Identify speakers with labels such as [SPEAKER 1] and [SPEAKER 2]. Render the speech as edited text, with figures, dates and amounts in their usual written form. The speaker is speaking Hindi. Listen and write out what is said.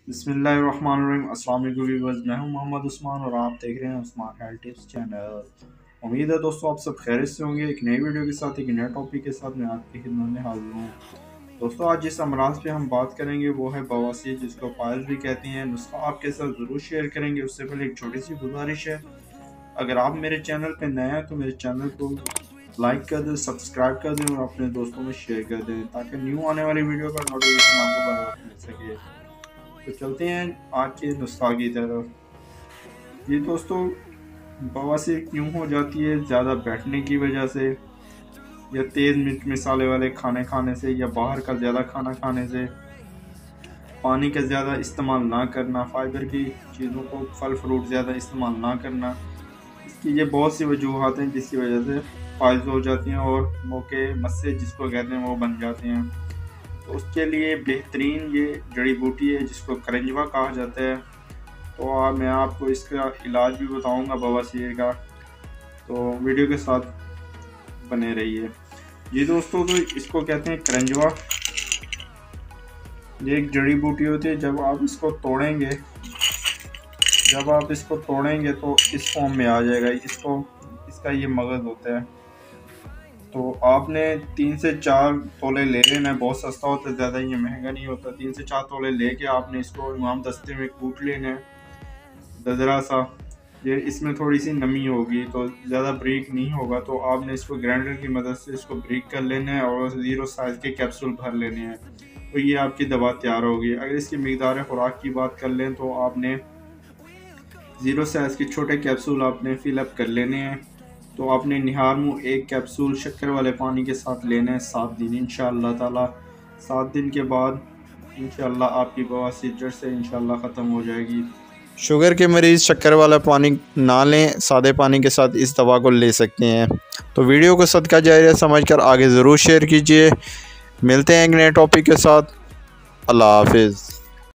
[SPEAKER 1] बिस्मिल्लाहिर्रहमानिर्रहीम। अस्सलाम वालेकुम व्यूअर्स, मैं हूं मोहम्मद उस्मान और आप देख रहे हैं उस्मान हेल्थ टिप्स चैनल। उम्मीद है दोस्तों आप सब खैरियत से होंगे। एक नई वीडियो के साथ, एक नए टॉपिक के साथ मैं आपकी खिदमत में हाजिर हूं। दोस्तों आज जिस अमराज पे हम बात करेंगे वो है बवासीर, जिसको पायल्स भी कहते हैं। नुस्खा आपके साथ ज़रूर शेयर करेंगे। उससे पहले एक छोटी सी गुजारिश है, अगर आप मेरे चैनल पर नए हैं तो मेरे चैनल को लाइक कर दें, सब्सक्राइब कर दें और अपने दोस्तों में शेयर कर दें, ताकि न्यू आने वाली वीडियो का नोटिफिकेशन आपको बर वक्त मिल सके। तो चलते हैं आज के नुस्खा की तरफ। ये दोस्तों बवासीर क्यों हो जाती है? ज़्यादा बैठने की वजह से, या तेज़ मिर्च मसाले वाले खाने खाने से, या बाहर का ज़्यादा खाना खाने से, पानी का ज़्यादा इस्तेमाल ना करना, फाइबर की चीज़ों को, फल फ्रूट ज़्यादा इस्तेमाल ना करना। इसकी ये बहुत सी वजूहत हैं जिसकी वजह से पायल्स हो जाती हैं और मोके मस्से जिसको कहते हैं वो बन जाते हैं। तो उसके लिए बेहतरीन ये जड़ी बूटी है जिसको करंजवा कहा जाता है। तो मैं आपको इसका इलाज भी बताऊंगा बवासीर का, तो वीडियो के साथ बने रहिए। जी दोस्तों, तो इसको कहते हैं करंजवा। ये एक जड़ी बूटी होती है। जब आप इसको तोड़ेंगे तो इस फॉर्म में आ जाएगा। इसका ये मगज़ होता है। तो आपने 3 से 4 तोले ले लेना है। बहुत सस्ता होता है, ज़्यादा ये महंगा नहीं होता। 3 से 4 तोले लेके आपने इसको इमाम दस्ते में कूट लेना है, ददरा सा। ये इसमें थोड़ी सी नमी होगी तो ज़्यादा ब्रीक नहीं होगा। तो आपने इसको ग्राइंडर की मदद से इसको ब्रीक कर लेना है और 0 साइज़ के कैप्सूल भर लेने हैं। तो ये आपकी दवा तैयार होगी। अगर इसकी मिकदार खुराक की बात कर लें तो आपने 0 साइज़ के छोटे कैप्सूल आपने फिलअप कर लेने हैं। तो आपने निहार मुँह 1 कैप्सूल शक्कर वाले पानी के साथ लेना है 7 दिन इंशाअल्लाह ताला। 7 दिन के बाद इंशाअल्लाह आपकी बवासीर जड़ से इंशाअल्लाह ख़त्म हो जाएगी।
[SPEAKER 2] शुगर के मरीज़ शक्कर वाला पानी ना लें, सादे पानी के साथ इस दवा को ले सकते हैं। तो वीडियो को सदका जारिया समझकर आगे ज़रूर शेयर कीजिए। मिलते हैं एक नए टॉपिक के साथ। अल्लाह हाफिज़।